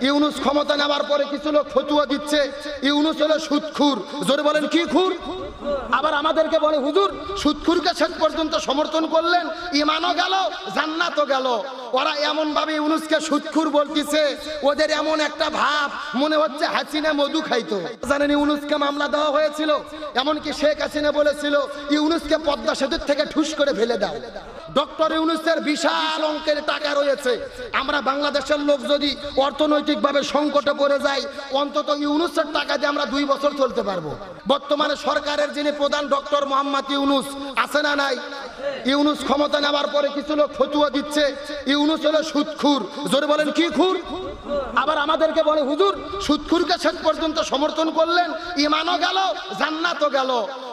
ইউনূস ক্ষমতা নেওয়ার পরে কিছু লোক ফতুয়া দিচ্ছে ইউনূস হলো সুদখোর। জোরে বলেন কি খুর? আবার আমাদেরকে বলে হুজুর সুদখোরকে শেষ পর্যন্ত সমর্থন করলেন, ঈমানও গেল জান্নাতও গেল। ওরা এমন ভাবে ইউনূসকে সুদখোর বলতিছে, ওদের এমন একটা ভাব মনে হচ্ছে হাসিনা মধু খাইতো। জানেন ইউনূসকে মামলা দেওয়া হয়েছিল, এমনকি শেখ হাসিনা বলেছিল ইউনূসকে পদ্মা সেতুর থেকে ঠুস করে ফেলে দাও। ডক্টর ইউনূসের বিশাল অঙ্কের টাকা রয়েছে। আমরা বাংলাদেশের লোক যদি অর্থনৈতিকভাবে সংকটে পড়ে যাই, অন্তত ইউনূসের টাকা দিয়ে আমরা 2 বছর চলতে পারবো। বর্তমানে সরকারের যিনি প্রধান ডক্টর মোহাম্মদ ইউনূস আছে না নাই? ইউনূস ক্ষমতা নেওয়ার পরে কিছু লোক ফতুয়া দিচ্ছে ইউনূস হলো সুদখোর। জোরে বলেন কি খুর? আবার আমাদেরকে বলে হুজুর সুদখোরকে শেষ পর্যন্ত সমর্থন করলেন, ঈমানও গেল জান্নাতও গেল।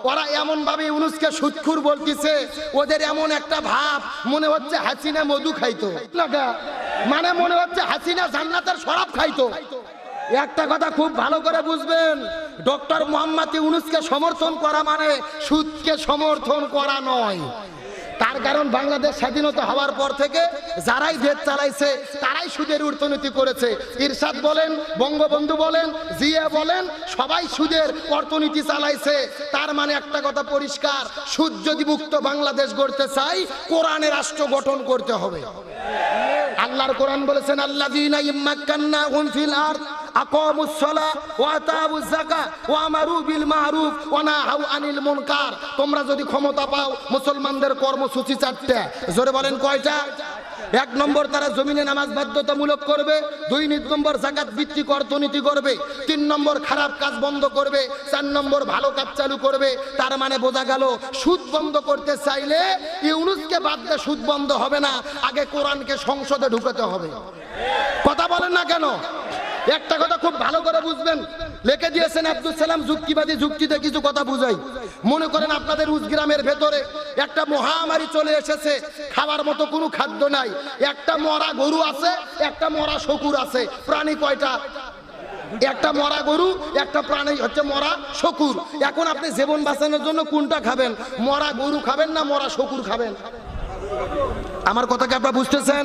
ওরা এমন ভাবে ইউনূসকে সুদখোর বলতিছে, ওদের এমন একটা ভাব মনে হচ্ছে হাসিনা মধু খাইতো, মানে মনে হচ্ছে হাসিনা জান্নাতের শরাব খাইতো। একটা কথা খুব ভালো করে বুঝবেন, ডক্টর মোহাম্মদ ইউনূসকে সমর্থন করা মানে সুদকে সমর্থন করা নয়। তার কারণ বাংলাদেশ স্বাধীনতা হওয়ার পর থেকে যারাই দেশ চালাইছে তারাই সুদের অর্থনীতি করেছে। ইরশাদ বলেন, বঙ্গবন্ধু বলেন, জিয়া বলেন, সবাই সুদের অর্থনীতি চালাইছে। তার মানে একটা কথা পরিষ্কার, সুদ যদি মুক্ত বাংলাদেশ গড়তে চাই, কোরআনের রাষ্ট্র গঠন করতে হবে। আল্লাহর কোরআন বলেছেন আল্লাযীনা ইম্মাক্কান্নাহুম ফিল আরদ আকামুস সালাহ ওয়া আতাউয যাকাহ ওয়া আমারু বিল মারুফ ওয়া নাহাউ আনিল মুনকার। তোমরা যদি ক্ষমতা পাও মুসলমানদের কর্মসূচি 4টা। জোরে বলেন কয়টা? 1 নম্বর তারা জমিনে নামাজ বাধ্যতামূলক করবে, 2 নম্বর যাকাত ভিত্তিক অর্থনীতি করবে, 3 নম্বর খারাপ কাজ বন্ধ করবে, 4 নম্বর ভালো কাজ চালু করবে। তার মানে বোঝা গেল সুদ বন্ধ করতে চাইলে ইউনূসকে বাদ দিয়ে সুদ বন্ধ হবে না, আগে কোরআনকে সংসদে ঢুকাতে হবে। কথা বলেন না কেন? একটা কথা খুব ভালো করে বুঝবেন, লিখে দিয়েছেন আব্দুল সালাম যুক্তিবাদী, যুক্তিতে কিছু কথা বুঝাই। মনে করেন আপনাদের উজগ্রামের ভেতরে একটা মহামারী চলে এসেছে, খাবার মতো কোনো খাদ্য নাই, একটা মরা গরু আছে, একটা মরা শকুর আছে। প্রাণী কয়টা? একটা মরা গরু, একটা প্রাণী হচ্ছে মরা শকুর। এখন আপনি জীবন বাঁচানোর জন্য কোনটা খাবেন? মরা গরু খাবেন না মরা শকুর খাবেন? আমার কথা কি আপনারা বুঝতেছেন?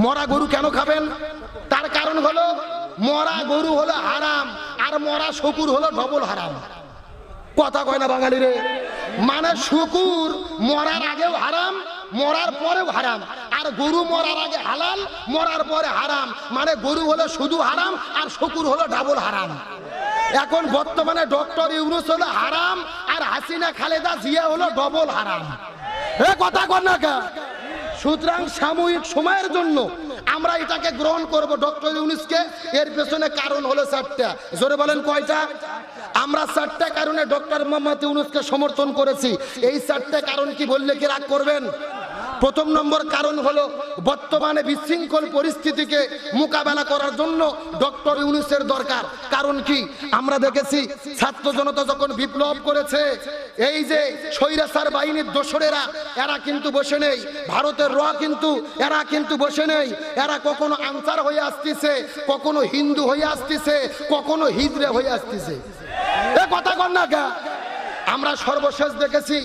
মরা গরু কেন খাবেন? তার কারণ হলো মরা গরু হলো হারাম আর মরা শকুর হলো ডবল হারাম। কথা কয় না বাঙালি রে? মানে শকুর মরার আগেও হারাম, মরার পরেও হারাম, আর গরু মরার আগে হালাল, মরার পরে হারাম। মানে গরু হলো শুধু হারাম আর শকুর হলো ডাবল হারাম। এখন বর্তমানে ডক্টর ইউনূস হলো হারাম আর হাসিনা খালেদা জিয়া হলো ডবল হারাম। এ কথা কন না কা? সুতরাং সাময়িক সময়ের জন্য আমরা এটাকে গ্রহণ করব ডক্টর ইউনূসকে। এর পেছনে কারণ হলো 4টা। জোরে বলেন কয়টা? আমরা 4টা কারণে ডক্টর মোহাম্মদ ইউনূসকে সমর্থন করেছি। এই 4টা কারণ কি বললে কি রাগ করবেন? প্রথম নম্বর কারণ হলো বর্তমানে বিশৃঙ্খল পরিস্থিতিকে মোকাবেলা করার জন্য ডক্টর ইউনূসের দরকার। কারণ কি? আমরা দেখেছি ছাত্র জনতা যখন বিপ্লব করেছে, এই যে স্বৈরাচার বাহিনীর দোসরেরা এরা কিন্তু বসে নেই, ভারতের র কিন্তু এরা কিন্তু বসে নেই। এরা কখনো আনসার হয়ে আসতেছে, কখনো হিন্দু হয়ে আসতেছে, কখনো হিজড়ে হয়ে আসতেছে। এ কথা কন না কা? আমরা সর্বশেষ দেখেছি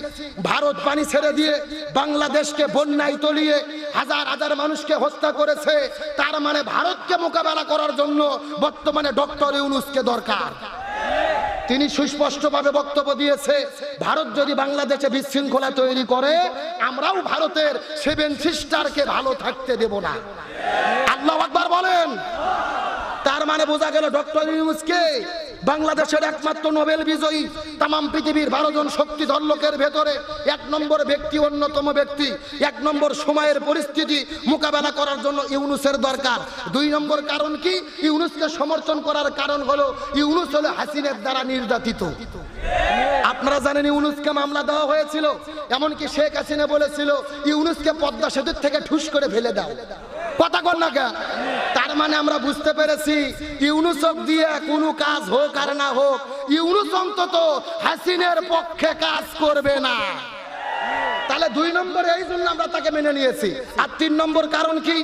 ভারত পানি ছেড়ে দিয়ে বাংলাদেশকে বন্যায় তলিয়ে হাজার হাজার মানুষকে হত্যা করেছে। তার মানে ভারতকে মোকাবেলা করার জন্য বর্তমানে ডক্টর ইউনূসকে দরকার। তিনি সুস্পষ্টভাবে বক্তব্য দিয়েছে, ভারত যদি বাংলাদেশে বিশৃঙ্খলা তৈরি করে, আমরাও ভারতের 7 সিস্টারকে ভালো থাকতে দেব না। আল্লাহু আকবার বলেন। তার মানে বোঝা গেল ডক্টর ইউনূসকে বাংলাদেশের একমাত্র নোবেল বিজয়ী, তাম পৃথিবীর 12 জন শক্তিধর লোকের ভেতরে 1 নম্বর ব্যক্তি, অন্যতম ব্যক্তি। 1 নম্বর সময়ের পরিস্থিতি মোকাবেলা করার জন্য ইউনূসের দরকার। 2 নম্বর কারণ কি? ইউনূসকে সমর্থন করার কারণ হলো ইউনূস হলো হাসিনার দ্বারা নির্যাতিত। আপনারা জানেন ইউনূসকে মামলা দেওয়া হয়েছিল, এমনকি শেখ হাসিনা বলেছিল ইউনূসকে পদ্মা সেতুর থেকে ঠুস করে ফেলে দাও। কথা কন না কে? তার মানে আমরা বুঝতে পেরেছি ইউনূস দিয়ে কোনো কাজ হোক আর না হোক, ইউনূস অন্তত হাসিনার পক্ষে কাজ করবে না। তাহলে 2 নম্বর এই জন্য আমরা তাকে মেনে নিয়েছি। আর 3 নম্বর কারণ কি?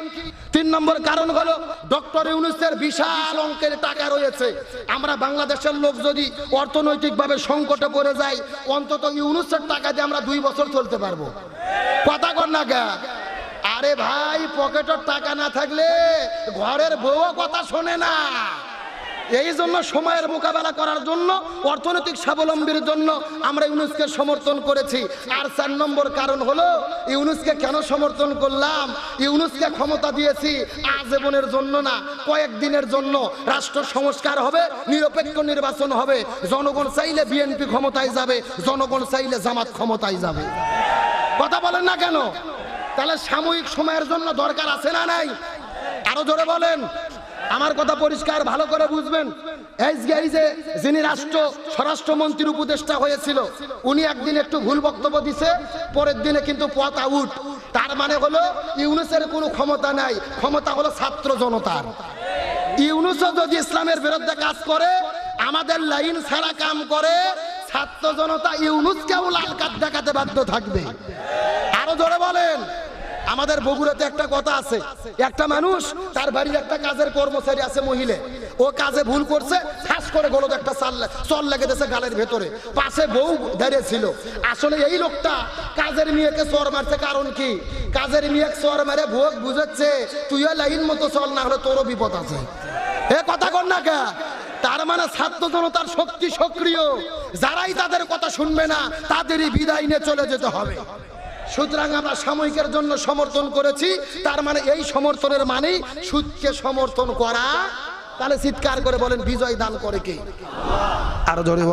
3 নম্বর কারণ হলো ডক্টর ইউনূসের বিশাল অঙ্কের টাকা রয়েছে। আমরা বাংলাদেশের লোক যদি অর্থনৈতিকভাবে সংকটে পড়ে যাই, অন্তত ইউনূসের টাকা দিয়ে আমরা 2 বছর চলতে পারবো। কথা কন না কে? আরে ভাই, পকেটের টাকা না থাকলে ঘরের বউও কথা শোনে না। এই জন্য সময়ের মোকাবেলা করার জন্য, অর্থনৈতিক স্বাবলম্বীর জন্য আমরা ইউনূসকে সমর্থন করেছি। আর 4 নম্বর কারণ হলো, ইউনূসকে কেন সমর্থন করলাম? ইউনূসকে ক্ষমতা দিয়েছি আজীবনের জন্য না, কয়েকদিনের জন্য। রাষ্ট্র সংস্কার হবে, নিরপেক্ষ নির্বাচন হবে, জনগণ চাইলে বিএনপি ক্ষমতায় যাবে, জনগণ চাইলে জামাত ক্ষমতায় যাবে। কথা বলেন না কেন? তাহলে সাময়িক সময়ের জন্য দরকার আছে না নাই? আরো জোরে বলেন। আমার কথা পরিষ্কার ভালো করে বুঝবেন। এই যে যিনি স্বরাষ্ট্রমন্ত্রীর উপদেষ্টা হয়েছিল, উনি একদিন একটু ভুল বক্তব্য দিছে, পরের দিনে কিন্তু পথ আউট। তার মানে হলো ইউনূসের কোনো ক্ষমতা নাই, ক্ষমতা হলো ছাত্র জনতার। ইউনূসও যদি ইসলামের বিরুদ্ধে কাজ করে, আমাদের লাইন ছাড়া কাম করে, ছাত্র জনতা ইউনূসকেও লাল কার্ড দেখাতে বাধ্য থাকবে। আরো জোরে বলেন। আমাদের বগুড়াতে একটা কথা আছে, একটা মানুষ, তার বাড়ির একটা কাজের কর্মচারী আছে মহিলা, ও কাজে ভুল করছে, ঠাস করে গলদ একটা চল লেগে দিয়েছে গালের ভেতরে, পাশে বউ দাঁড়িয়ে ছিল। আসলে এই লোকটা কাজের মেয়েকে চর মারছে। কারণ কি? কাজের মেয়ে চর মারে ভোগ বুঝাচ্ছে, তুইও লাইন মতো চল, না হলে তোরও বিপদ আছে। এ কথা কর না কে? তার মানে ছাত্র জনতার শক্তি সক্রিয়, যারাই তাদের কথা শুনবে না তাদেরই বিদায় নিয়ে চলে যেতে হবে। সুতরাং আমরা সাময়িকের জন্য সমর্থন করেছি, তার মানে এই সমর্থনের মানেই সুদকে সমর্থন করা। তাহলে চিৎকার করে বলেন, বিজয় দান করে কে? আরো জোরে